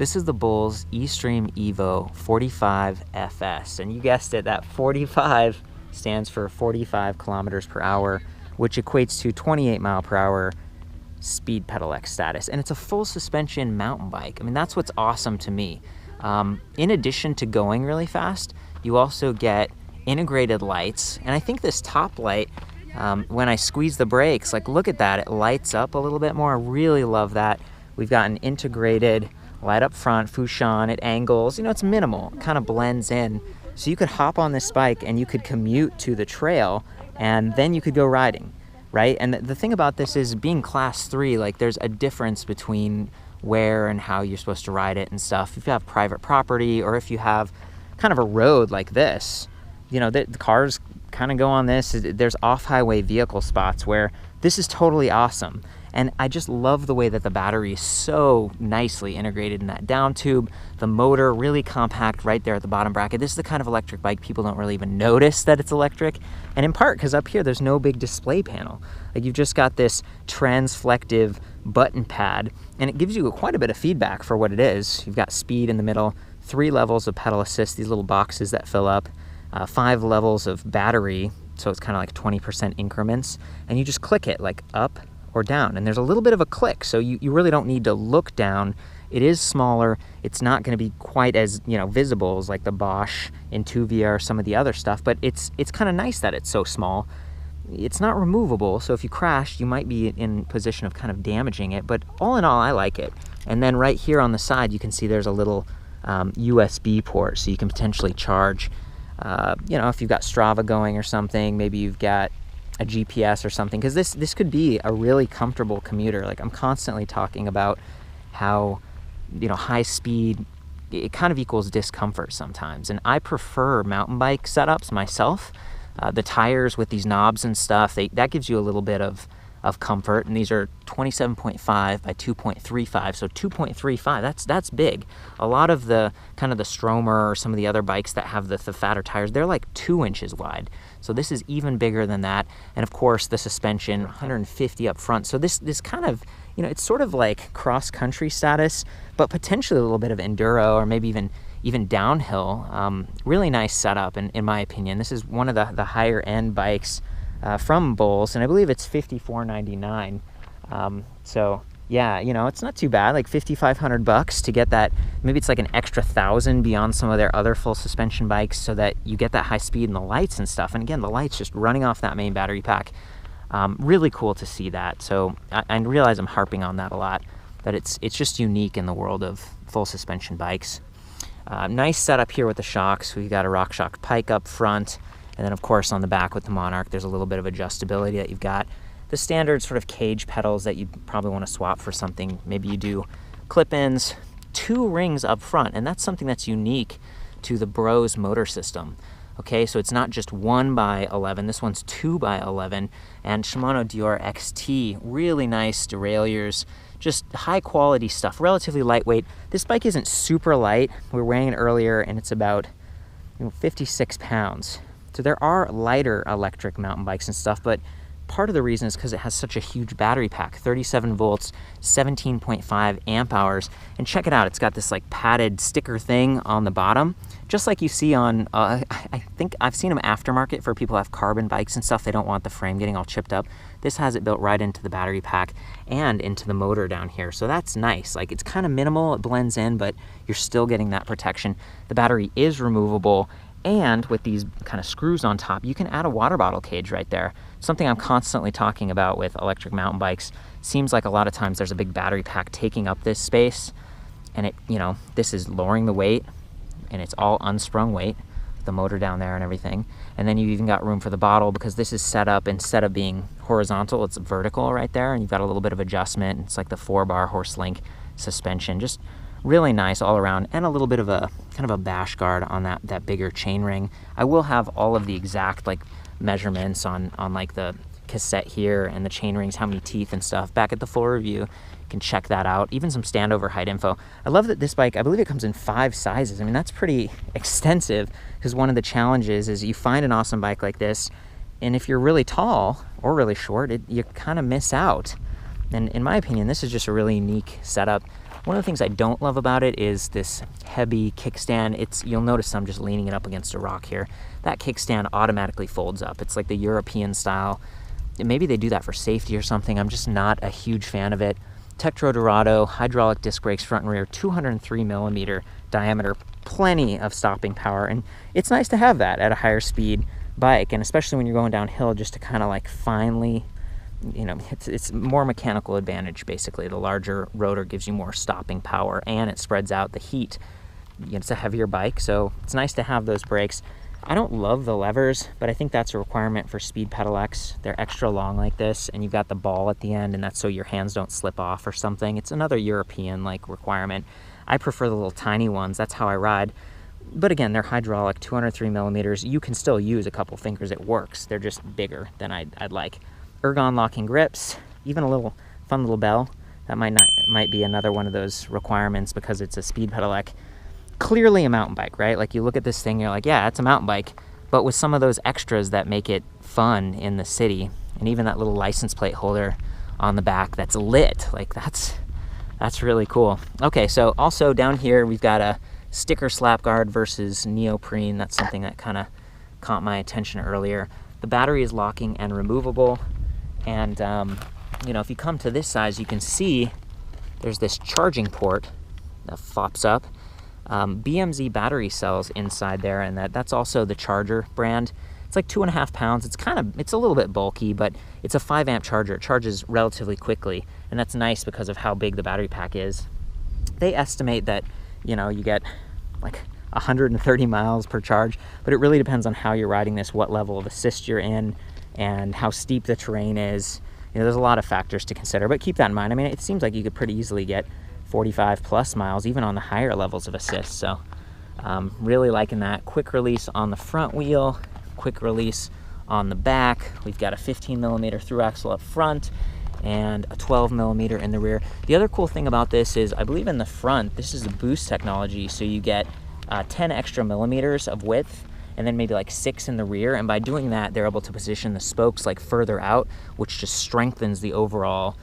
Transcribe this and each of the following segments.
This is the BULLS E-Stream EVO 45 FS, and you guessed it, that 45 stands for 45 kilometers per hour, which equates to 28 mile per hour speed pedelec status. And it's a full suspension mountain bike. I mean, that's what's awesome to me. In addition to going really fast, you also get integrated lights. And I think this top light, when I squeeze the brakes, like look at that, it lights up a little bit more. I really love that. We've got an integrated light up front, Fushan, it angles, you know, it's minimal, kind of blends in. So you could hop on this bike and you could commute to the trail and then you could go riding, right? And the thing about this is being class 3, like there's a difference between where and how you're supposed to ride it and stuff. If you have private property or if you have kind of a road like this, you know, the cars kind of go on this. There's off-highway vehicle spots where this is totally awesome. And I just love the way that the battery is so nicely integrated in that down tube. The motor really compact right there at the bottom bracket. This is the kind of electric bike people don't really even notice that it's electric. And in part because up here, there's no big display panel. Like you've just got this transflective button pad and it gives you quite a bit of feedback for what it is. You've got speed in the middle, 3 levels of pedal assist, these little boxes that fill up, 5 levels of battery. So it's kind of like 20% increments. And you just click it like up or down, and there's a little bit of a click, so you really don't need to look down. It is smaller. It's not going to be quite as, you know, visible as like the Bosch Intuvia or some of the other stuff, but it's kind of nice that it's so small. It's not removable, so if you crash, you might be in position of kind of damaging it, but all in all, I like it. And then right here on the side, you can see there's a little USB port, so you can potentially charge, you know, if you've got Strava going or something, maybe you've got a GPS or something, because this could be a really comfortable commuter. Like I'm constantly talking about how, you know, high speed, it kind of equals discomfort sometimes. And I prefer mountain bike setups myself. The tires with these knobs and stuff, that gives you a little bit of comfort. And these are 27.5 by 2.35, so 2.35, that's big. A lot of the kind of the Stromer or some of the other bikes that have the fatter tires, they're like 2 inches wide. So this is even bigger than that. And of course the suspension, 150 up front. So this kind of, you know, it's sort of like cross-country status, but potentially a little bit of enduro or maybe even downhill. Really nice setup in my opinion. This is one of the higher end bikes from BULLS, and I believe it's $54.99. So yeah, you know, it's not too bad, like $5,500 to get that. Maybe it's like an extra 1,000 beyond some of their other full suspension bikes so that you get that high speed and the lights and stuff. And again, the lights just running off that main battery pack. Really cool to see that. So I realize I'm harping on that a lot, but it's just unique in the world of full suspension bikes. Nice setup here with the shocks. We've got a RockShox pike up front. And then of course on the back with the Monarch, there's a little bit of adjustability that you've got. The standard sort of cage pedals that you probably want to swap for something. Maybe you do clip-ins, 2 rings up front, and that's something that's unique to the Bros motor system. Okay, so it's not just 1 by 11, this one's 2 by 11, and Shimano Deore XT, really nice derailleurs, just high quality stuff, relatively lightweight. This bike isn't super light. We were weighing it earlier and it's about 56 pounds. So there are lighter electric mountain bikes and stuff, but part of the reason is because it has such a huge battery pack, 37 volts, 17.5 amp hours. And check it out, it's got this like padded sticker thing on the bottom, just like you see on, I think I've seen them aftermarket for people who have carbon bikes and stuff. They don't want the frame getting all chipped up. This has it built right into the battery pack and into the motor down here. So that's nice. Like it's kind of minimal, it blends in, but you're still getting that protection. The battery is removable. And with these kind of screws on top, you can add a water bottle cage right there. Something I'm constantly talking about with electric mountain bikes. Seems like a lot of times there's a big battery pack taking up this space, and it, you know, this is lowering the weight, and it's all unsprung weight, the motor down there and everything. And then you've even got room for the bottle because this is set up, instead of being horizontal, it's vertical right there, and you've got a little bit of adjustment. It's like the 4-bar horse link suspension. Just really nice all around, and a little bit of a kind of a bash guard on that bigger chain ring. I will have all of the exact like measurements on like the cassette here and the chain rings, how many teeth and stuff back at the full review. You can check that out, even some standover height info. I love that this bike, I believe it comes in 5 sizes. I mean, that's pretty extensive, because one of the challenges is you find an awesome bike like this, and if you're really tall or really short, you kind of miss out. And in my opinion, this is just a really unique setup. One of the things I don't love about it is this heavy kickstand. You'll notice I'm just leaning it up against a rock here. That kickstand automatically folds up. It's like the European style. Maybe they do that for safety or something. I'm just not a huge fan of it. Tektro Dorado, hydraulic disc brakes, front and rear, 203 millimeter diameter, plenty of stopping power. And it's nice to have that at a higher speed bike, and especially when you're going downhill, just to kind of like finally, you know, it's more mechanical advantage basically. The larger rotor gives you more stopping power, and it spreads out the heat. It's a heavier bike, so it's nice to have those brakes. I don't love the levers, but I think that's a requirement for speed pedelecs. They're extra long like this, and you've got the ball at the end, and that's so your hands don't slip off or something. It's another European like requirement. I prefer the little tiny ones. That's how I ride. But again, they're hydraulic, 203 millimeters. You can still use a couple fingers. It works. They're just bigger than I'd like. Ergon locking grips, even a little fun little bell. That might be another one of those requirements because it's a speed pedelec. Clearly a mountain bike, right? Like you look at this thing, you're like, yeah, it's a mountain bike, but with some of those extras that make it fun in the city, and even that little license plate holder on the back that's lit, like that's really cool. Okay, so also down here we've got a sticker slap guard versus neoprene. That's something that kind of caught my attention earlier. The battery is locking and removable, and you know, if you come to this size, you can see there's this charging port that flops up. BMZ battery cells inside there, and that's also the Charger brand. It's like 2.5 pounds. It's a little bit bulky, but it's a 5 amp charger. It charges relatively quickly, and that's nice because of how big the battery pack is. They estimate that, you know, you get like 130 miles per charge, but it really depends on how you're riding this, what level of assist you're in, and how steep the terrain is. You know, there's a lot of factors to consider, but keep that in mind. I mean, it seems like you could pretty easily get 45 plus miles, even on the higher levels of assist. So really liking that. Quick release on the front wheel, quick release on the back. We've got a 15 millimeter through axle up front and a 12 millimeter in the rear. The other cool thing about this is, I believe in the front, this is a boost technology, so you get 10 extra millimeters of width, and then maybe like 6 in the rear. And by doing that, they're able to position the spokes like further out, which just strengthens the overall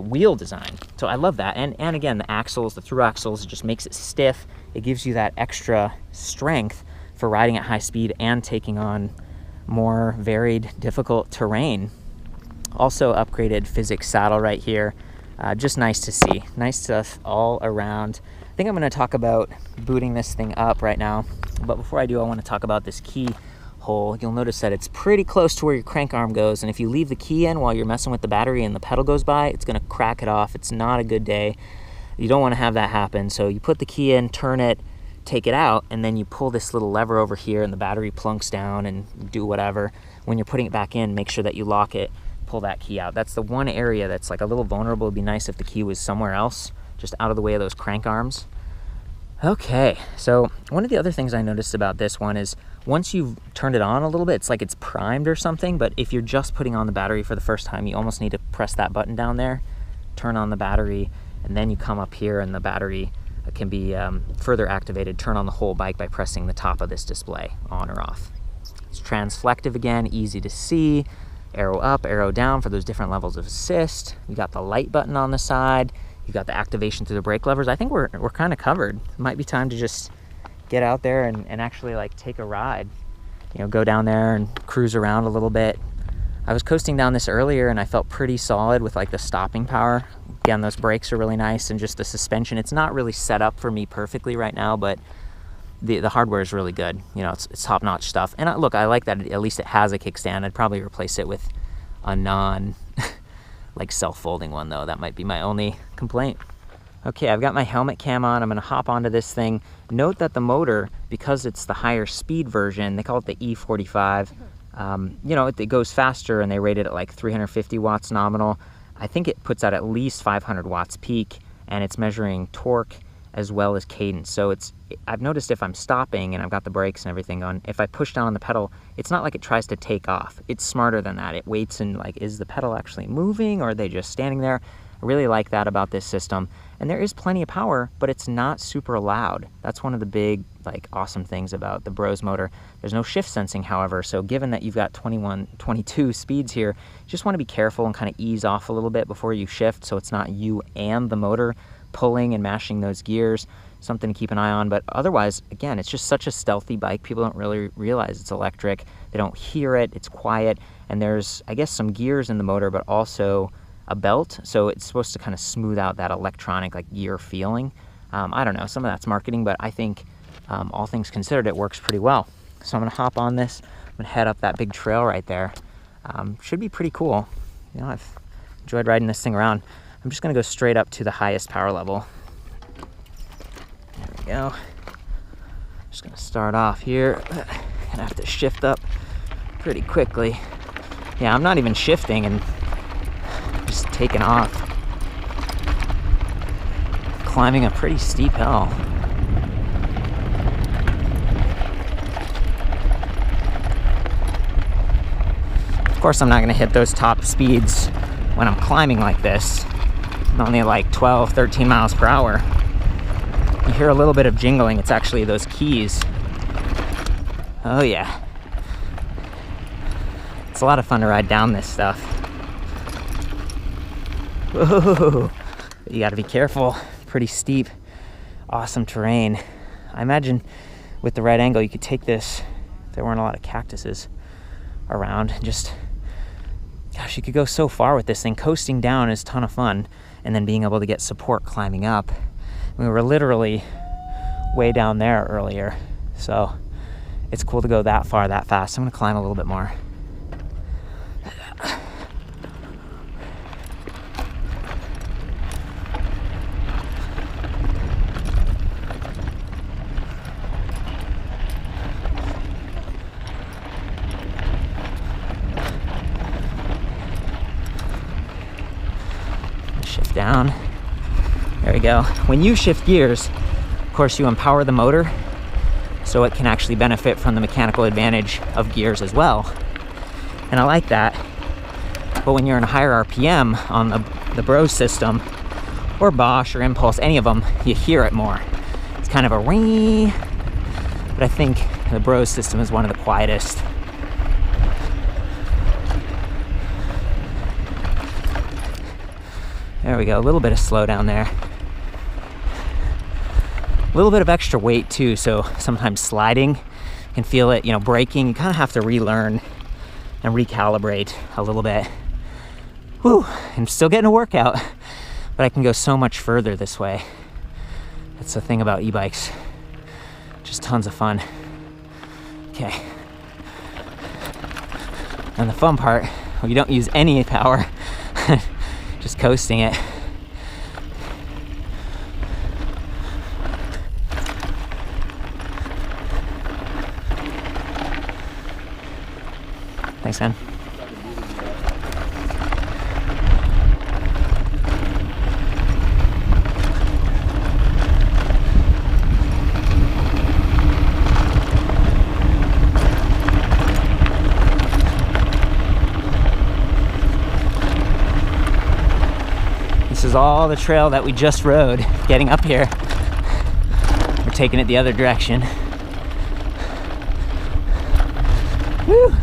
wheel design. So I love that. And again, the axles, the through axles, it just makes it stiff. It gives you that extra strength for riding at high speed and taking on more varied, difficult terrain. Also upgraded physics saddle right here. Just nice to see. Nice stuff all around. I think I'm going to talk about booting this thing up right now. But before I do, I want to talk about this key hole. You'll notice that it's pretty close to where your crank arm goes, and if you leave the key in while you're messing with the battery and the pedal goes by, it's going to crack it off. It's not a good day. You don't want to have that happen. So you put the key in, turn it, take it out, and then you pull this little lever over here and the battery plunks down and do whatever. When you're putting it back in, make sure that you lock it, pull that key out. That's the one area that's like a little vulnerable. It'd be nice if the key was somewhere else, just out of the way of those crank arms. Okay, so one of the other things I noticed about this one is once you've turned it on a little bit, it's like it's primed or something, but if you're just putting on the battery for the first time, you almost need to press that button down there, turn on the battery, and then you come up here and the battery can be further activated, turn on the whole bike by pressing the top of this display, on or off. It's transflective again, easy to see, arrow up, arrow down for those different levels of assist. You got the light button on the side. You got the activation through the brake levers. I think we're kind of covered. It might be time to just get out there and actually like take a ride. You know, go down there and cruise around a little bit. I was coasting down this earlier and I felt pretty solid with like the stopping power. Again, those brakes are really nice, and just the suspension. It's not really set up for me perfectly right now, but the hardware is really good. You know, it's top-notch stuff. And look, I like that at least it has a kickstand. I'd probably replace it with a non like self-folding one though. That might be my only complaint. Okay, I've got my helmet cam on. I'm gonna hop onto this thing. Note that the motor, because it's the higher speed version, they call it the E45, you know, it goes faster, and they rate it at like 350 watts nominal. I think it puts out at least 500 watts peak, and it's measuring torque as well as cadence. So I've noticed if I'm stopping and I've got the brakes and everything on, if I push down on the pedal, it's not like it tries to take off. It's smarter than that. It waits and like, is the pedal actually moving, or are they just standing there? I really like that about this system. And there is plenty of power, but it's not super loud. That's one of the big, like, awesome things about the Bros motor. There's no shift sensing, however, so given that you've got 21, 22 speeds here, you just want to be careful and kind of ease off a little bit before you shift, so it's not you and the motor pulling and mashing those gears. Something to keep an eye on. But otherwise, again, it's just such a stealthy bike. People don't really realize it's electric. They don't hear it. It's quiet. And there's, I guess, some gears in the motor, but also a belt. So it's supposed to kind of smooth out that electronic, like, gear feeling. I don't know. Some of that's marketing, but I think all things considered, it works pretty well. So I'm going to hop on this. I'm going to head up that big trail right there. Should be pretty cool. You know, I've enjoyed riding this thing around. I'm just going to go straight up to the highest power level. There we go. Just gonna start off here. Gonna have to shift up pretty quickly. Yeah, I'm not even shifting and just taking off. Climbing a pretty steep hill. Of course, I'm not gonna hit those top speeds when I'm climbing like this. I'm only like 12, 13 miles per hour. You hear a little bit of jingling. It's actually those keys. Oh yeah. It's a lot of fun to ride down this stuff. Whoa. You gotta be careful. Pretty steep, awesome terrain. I imagine with the right angle, you could take this, if there weren't a lot of cactuses around, and just, gosh, you could go so far with this thing. Coasting down is a ton of fun, and then being able to get support climbing up. We were literally way down there earlier, so it's cool to go that far that fast. I'm gonna climb a little bit more. Shift down. There we go. When you shift gears, of course, you empower the motor, so it can actually benefit from the mechanical advantage of gears as well. And I like that. But when you're in a higher RPM on the Bros system, or Bosch or Impulse, any of them, you hear it more. It's kind of a ring. But I think the Bros system is one of the quietest. There we go, a little bit of slowdown there. A little bit of extra weight too, so sometimes sliding, you can feel it, you know, braking. You kind of have to relearn and recalibrate a little bit. Whew, I'm still getting a workout, but I can go so much further this way. That's the thing about e-bikes. Just tons of fun. Okay. And the fun part, well, you don't use any power, just coasting it. Thanks, man. This is all the trail that we just rode getting up here. We're taking it the other direction. Woo!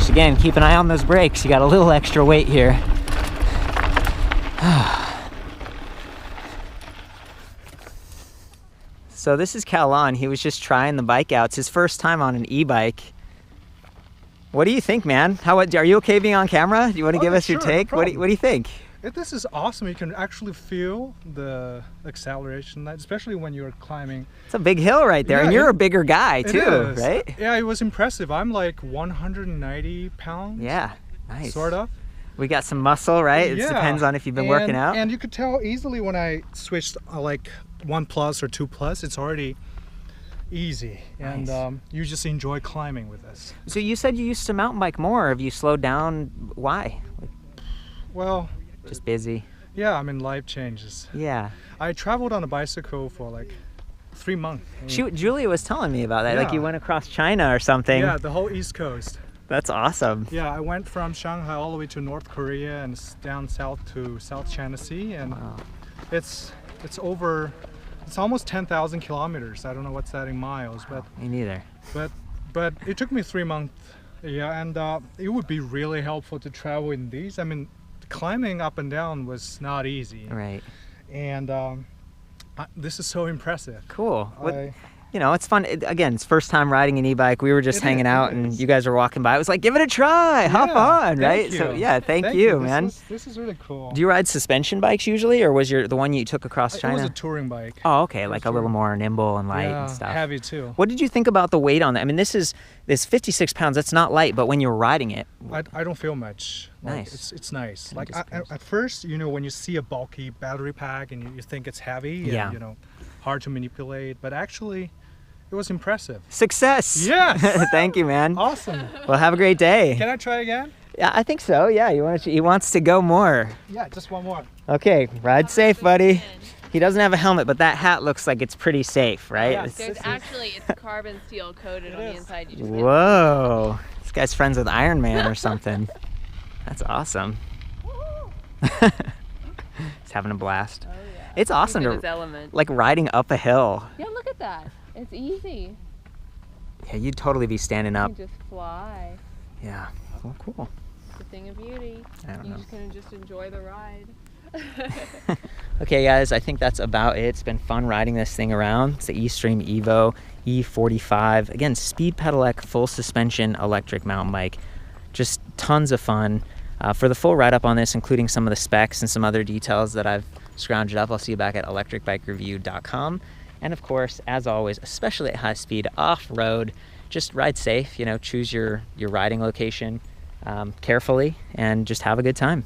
Again, keep an eye on those brakes. You got a little extra weight here. So this is Callan. He was just trying the bike out. It's his first time on an e-bike. What do you think, man? Are you okay being on camera? Do you want to give us your take? No, what do you think? This is awesome. You can actually feel the acceleration, especially when you're climbing. It's a big hill right there, and you're a bigger guy too, right? Yeah, it was impressive. I'm like 190 pounds. Yeah, nice. Sort of. We got some muscle, right? It depends on if you've been working out. And you could tell easily when I switched like 1 plus or 2 plus, it's already easy. Nice. And you just enjoy climbing with this. So you said you used to mountain bike more. Have you slowed down? Why? Well, just busy. Yeah, I mean, life changes. Yeah. I traveled on a bicycle for like 3 months. Julia was telling me about that. Yeah. Like you went across China or something. Yeah, the whole East Coast. That's awesome. Yeah, I went from Shanghai all the way to North Korea and down south to South China Sea, and Wow. it's almost 10,000 kilometers. I don't know what's that in miles, but Me neither. but it took me 3 months. Yeah, and it would be really helpful to travel in these. I mean, climbing up and down was not easy, Right. and this is so impressive. Cool. You know, it's fun. Again, it's first time riding an e-bike. We were just hanging out and you guys were walking by. I was like, give it a try, hop on, right? Thank you. So yeah, thank you, man. This is really cool. Do you ride suspension bikes usually, or was the one you took across China? It was a touring bike. Oh, okay, like a little more nimble and light Yeah, and stuff. heavy too. What did you think about the weight on that? I mean, this 56 pounds. That's not light, but when you were riding it, I don't feel much. Like, Nice. It's nice. Like Just at first, you know, when you see a bulky battery pack and you think it's heavy, Yeah. and, you know, hard to manipulate, but actually, it was impressive. success. Yes. Thank you, man. Awesome. Well, have a great day. Can I try again? Yeah, I think so. Yeah, he wants to go more. Yeah, just one more. Okay, ride safe, buddy. He doesn't have a helmet, but that hat looks like it's pretty safe, right? Yeah. It's- It's carbon steel coated on the inside. You just get Whoa. This guy's friends with Iron Man or something. That's awesome. He's having a blast. Oh yeah. It's awesome He's in to his element. like riding up a hill. Yeah, look at that. It's easy. Yeah, you'd totally be standing You up. can just fly. Yeah. Well, cool. It's a thing of beauty. I don't You know. just gonna just enjoy the ride. Okay, guys, I think that's about it. It's been fun riding this thing around. It's the E-Stream EVO E45. Again, speed pedelec, full suspension, electric mountain bike. Just tons of fun. For the full write-up on this, including some of the specs and some other details that I've scrounged up, I'll see you back at ElectricBikeReview.com. And of course, as always, especially at high speed, off-road, just ride safe, you know, choose your riding location carefully and just have a good time.